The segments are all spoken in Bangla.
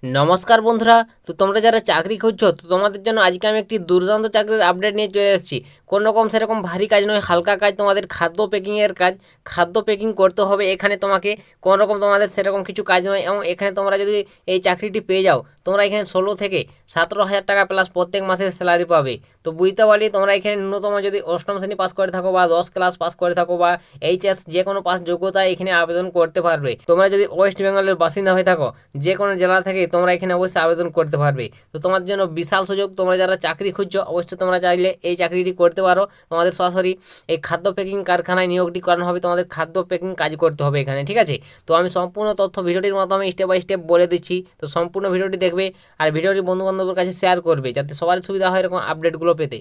নমস্কার বন্ধুরা। তো তোমরা যারা চাকরি খুঁজছো, তো তোমাদের জন্য আজকে আমি একটি দুর্দান্ত চাকরির আপডেট নিয়ে চলে এসেছি। কোনো রকম সেরকম ভারী কাজ নয়, হালকা কাজ, তোমাদের খাদ্য প্যাকিংয়ের কাজ। খাদ্য প্যাকিং করতে হবে এখানে তোমাকে, কোনো রকম তোমাদের সেরকম কিছু কাজ নয়। এবং এখানে তোমরা যদি এই চাকরিটি পেয়ে যাও, তোমরা এখানে 16 থেকে 17 হাজার টাকা প্লাস প্রত্যেক মাসে স্যালারি পাবে। তো বুঝতে পারলি, তোমরা এখানে ন্যূনতম যদি অষ্টম শ্রেণী পাস করে থাকো বা 10 ক্লাস পাস করে থাকো বা এইচএস যে কোনো পাস যোগ্যতা এখানে আবেদন করতে পারবে। তোমরা যদি ওয়েস্ট বেঙ্গলের বাসিন্দা হয়ে থাকো, যে কোনো জেলা থেকে তোমরা এখানে অবশ্যই আবেদন করতে পারবে। তো তোমার জন্য বিশাল সুযোগ। তোমরা যারা চাকরি খুঁজছো, অবশ্যই তোমরা চাইলে এই চাকরিটি করতে পারো। তোমাদের সরাসরি এই খাদ্য প্যাকিং কারখানায় নিয়োগটি করানো হবে। তোমাদের খাদ্য প্যাকিং কাজ করতে হবে এখানে, ঠিক আছে? তো আমি সম্পূর্ণ তথ্য ভিডিওটির মাধ্যমে স্টেপ বাই স্টেপ বলে দিচ্ছি। তো সম্পূর্ণ ভিডিওটি দেখবে আর ভিডিওটি বন্ধুবান্ধবের কাছে শেয়ার করবে, যাতে সবার সুবিধা হয় এরকম আপডেটগুলো পেতে।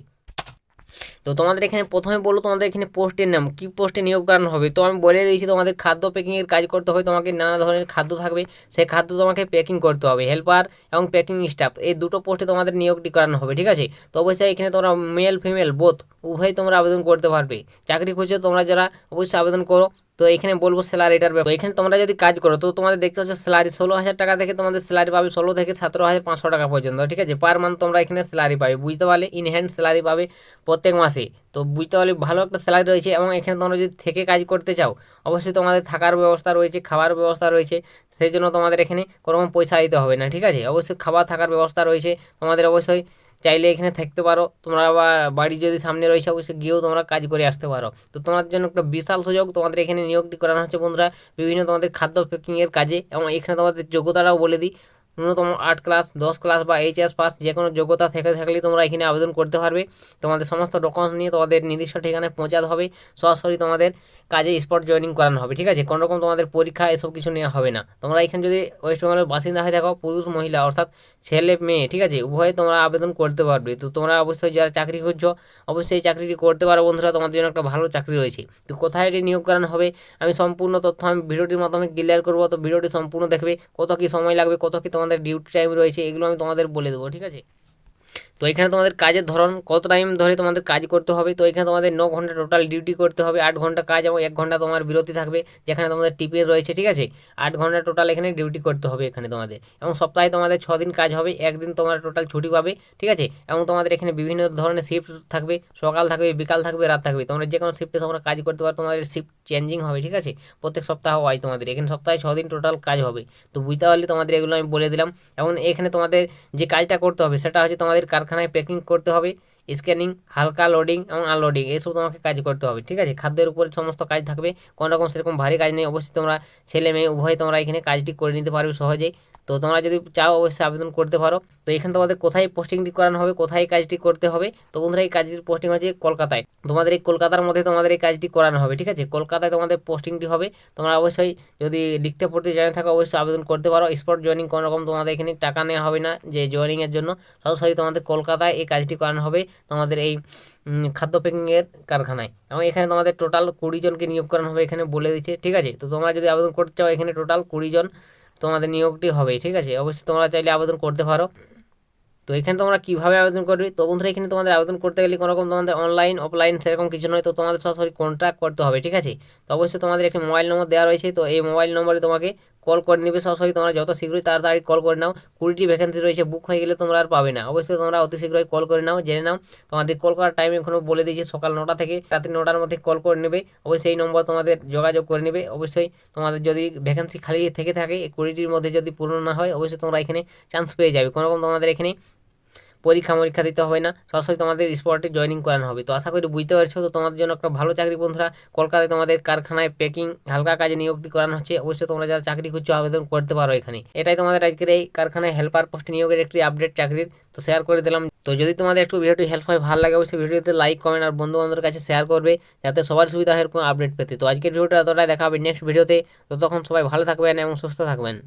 তো তোমাদের এখানে প্রথমে বললো তোমাদের এখানে পোস্টের নাম, কি পোস্টে নিয়োগ করানো হবে। তো আমি বলে দিয়েছি, তোমাদের খাদ্য প্যাকিংয়ের কাজ করতে হবে। তোমাকে নানা ধরনের খাদ্য থাকবে, সেই খাদ্য তোমাকে প্যাকিং করতে হবে। হেল্পার এবং প্যাকিং স্টাফ, এই দুটো পোস্টে তোমাদের নিয়োগটি করানো হবে, ঠিক আছে? তো অবশ্যই এখানে তোমরা মেল ফিমেল বোথ উভয় তোমরা আবেদন করতে পারবে। চাকরি খুঁজছো তোমরা যারা, অবশ্যই আবেদন করো। তো এখানে বলবো স্যালারিটার ব্যাপার। এখানে তোমরা যদি কাজ করো, তো তোমাদের দেখতে হচ্ছে স্যালারি 16 হাজার টাকা থেকে তোমাদের স্যালারি পাবে 16 থেকে 17,500 টাকা পর্যন্ত, ঠিক আছে? পার মান্থ তোমরা এখানে স্যালারি পাবে, বুঝতে পারলে? ইন হ্যান্ড স্যালারি পাবে প্রত্যেক মাসে। তো বুঝতে পারলে ভালো একটা স্যালারি রয়েছে। এবং এখানে তোমরা যদি থেকে কাজ করতে চাও, অবশ্যই তোমাদের থাকার ব্যবস্থা রয়েছে, খাবার ব্যবস্থা রয়েছে। সেই জন্য তোমাদের এখানে কোনো রকম পয়সা দিতে হবে না, ঠিক আছে? অবশ্যই খাবার থাকার ব্যবস্থা রয়েছে। তোমাদের অবশ্যই চাইলে এখানে থাকতে পারো তোমরা, আবার বাড়ি যদি সামনে রয়েছে অবশ্যই গিয়েও তোমরা কাজ করে আসতে পারো। তো তোমাদের জন্য একটা বিশাল সুযোগ। তোমাদের এখানে নিয়োগটি করানো হচ্ছে বন্ধুরা বিভিন্ন তোমাদের খাদ্য প্যাকিংয়ের কাজে। এবং এখানে তোমাদের যোগ্যতাটাও বলে দিই, ন্যূনতম 8 ক্লাস 10 ক্লাস বা এইচএস পাস যে কোনো যোগ্যতা থেকে থাকলেই তোমরা এখানে আবেদন করতে পারবে। তোমাদের সমস্ত ডকুমেন্টস নিয়ে তোমাদের নির্দিষ্ট ঠিকানায় পৌঁছাতে হবে। সরাসরি তোমাদের কাজে স্পট জয়েনিং করানো হবে, ঠিক আছে? কোনো রকম তোমাদের পরীক্ষা এসব কিছু নেওয়া হবে না। তোমরা এখানে যদি ওয়েস্ট বেঙ্গলের বাসিন্দা হয়ে থাকো, পুরুষ মহিলা অর্থাৎ ছেলে মেয়ে, ঠিক আছে, উভয়ে তোমরা আবেদন করতে পারবে। তো তোমরা অবশ্যই যারা চাকরি খুঁজছো, অবশ্যই এই চাকরিটি করতে পারো বন্ধুরা। তোমাদের জন্য একটা ভালো চাকরি রয়েছে। তো কোথায় এটি নিয়োগ করানো হবে, আমি সম্পূর্ণ তথ্য আমি ভিডিওটির মাধ্যমে ক্লিয়ার করবো। তো ভিডিওটি সম্পূর্ণ দেখবে, কত কী সময় লাগবে, কত কী তোমাদের ডিউটি টাইম রয়েছে, এগুলো আমি তোমাদের বলে দেবো, ঠিক আছে? তো এখানে তোমাদের কাজের ধরন, কত টাইম ধরে তোমাদের কাজ করতে হবে। তো এখানে তোমাদের 9 ঘন্টা টোটাল ডিউটি করতে হবে। 8 ঘন্টা কাজ এবং 1 ঘন্টা তোমার বিরতি থাকবে, যেখানে তোমাদের টিফিন রয়েছে, ঠিক আছে? 8 ঘন্টা টোটাল এখানে ডিউটি করতে হবে এখানে তোমাদের। এবং সপ্তাহে তোমাদের 6 দিন কাজ হবে, একদিন তোমরা টোটাল ছুটি পাবে, ঠিক আছে? এবং তোমাদের এখানে বিভিন্ন ধরনের শিফট থাকবে, সকাল থাকবে, বিকাল থাকবে, রাত থাকবে। তোমরা যে কোনো শিফটে তোমরা কাজ করতে পারো, তোমাদের শিফট চেঞ্জিং হবে, ঠিক আছে? প্রত্যেক সপ্তাহ হয় তোমাদের এখানে, সপ্তাহে 6 দিন টোটাল কাজ হবে। তো বুঝতে পারলে, তোমাদের এগুলো আমি বলে দিলাম। এবং এখানে তোমাদের যে কাজটা করতে হবে সেটা হচ্ছে তোমাদের কারখানায় প্যাকিং করতে হবে, স্ক্যানিং, হালকা লোডিং এবং আনলোডিং, এইসব তোমাকে কাজ করতে হবে, ঠিক আছে? খাদ্যের উপরে সমস্ত কাজ থাকবে, কোনো রকম সেরকম ভারী কাজ নেই। অবশ্যই তোমরা ছেলে মেয়ে উভয় তোমরা এখানে কাজটি করে নিতে পারবে সহজেই। তো তোমরা যদি চাও অবশ্যই আবেদন করতে পারো। তো এখানে তোমাদের কোথায় পোস্টিংটি করানো হবে, কোথায় কাজটি করতে হবে। তো বন্ধুরা, এই কাজটির পোস্টিং হচ্ছে কলকাতায়। তোমাদের এই কলকাতার মধ্যে তোমাদের এই কাজটি করানো হবে, ঠিক আছে? কলকাতায় তোমাদের পোস্টিংটি হবে। তোমরা অবশ্যই যদি লিখতে পড়তে জানে থাকো, অবশ্যই আবেদন করতে পারো। স্পট জয়েনিং, কোনো রকম তোমাদের এখানে টাকা নেওয়া হবে না যে জয়েনিংয়ের জন্য। সরাসরি তোমাদের কলকাতায় এই কাজটি করানো হবে, তোমাদের এই খাদ্য প্যাকিংয়ের কারখানায়। এবং এখানে তোমাদের টোটাল 20 জনকে নিয়োগ করানো হবে, এখানে বলে দিচ্ছে, ঠিক আছে? তো তোমরা যদি আবেদন করতে চাও, এখানে টোটাল 20 জন তোমাদের নিয়োগটি হবে, ঠিক আছে? অবশ্যই তোমরা চাইলে আবেদন করতে পারো। তো এখানে তোমরা কীভাবে আবেদন করবে, তো বন্ধুরা এখানে তোমাদের আবেদন করতে গেলে কোনো রকম তোমাদের অনলাইন অফলাইন সেরকম কিছু নয়। তো তোমাদের সরাসরি কন্ট্যাক্ট করতে হবে, ঠিক আছে? তো অবশ্যই তোমাদের একটি মোবাইল নম্বর দেওয়া রয়েছে। তো এই মোবাইল নম্বরে তোমাকে কল করে নেবে সরাসরি। তোমরা যত শীঘ্রই তাড়াতাড়ি কল করে নাও। 20টি ভ্যাকেন্সি রয়েছে, বুক হয়ে গেলে তোমরা আর পাবে না। অবশ্যই তোমরা অতি শীঘ্রই কল করে নাও, জেনে নাও। তোমাদের কল করার টাইম এখনও বলে দিয়েছি, সকাল 9টা থেকে রাত্রি 9টার মধ্যে কল করে নেবে। অবশ্যই এই নম্বর তোমাদের যোগাযোগ করে নেবে। অবশ্যই তোমাদের যদি ভ্যাকেন্সি খালি থেকে থাকে, এই 20টির মধ্যে যদি পূর্ণ না হয়, অবশ্যই তোমরা এখানে চান্স পেয়ে যাবে। কোনো রকম তোমাদের এখানে পরীক্ষা দিতে হবে না, সরাসরি তোমাদের স্পটে জয়েনিং করানো হবে। তো আশা করি বুঝতে পারছো। তো তোমাদের জন্য একটা ভালো চাকরি বন্ধুরা, কলকাতায় তোমাদের কারখানায় প্যাকিং হালকা কাজে নিয়োগটি করানো হচ্ছে। অবশ্যই তোমরা যারা চাকরি খুঁজছো আবেদন করতে পারো এখানে। এটাই তোমাদের আজকের এই কারখানায় হেল্পার পোস্টে নিয়োগের একটি আপডেট চাকরির। তো শেয়ার করে দিলাম। তো যদি তোমাদের একটু ভিডিওটি হেল্প হয়, ভালো লাগে, অবশ্যই ভিডিওতে লাইক কমেন্ট আর বন্ধু বান্ধবের কাছে শেয়ার করবে, যাতে সবার সুবিধা হয় এরকম আপডেট পেতে। তো আজকের ভিডিওটা এতটাই, দেখা হবে নেক্সট ভিডিওতে। ততক্ষণ সবাই ভালো থাকবেন এবং সুস্থ থাকবেন।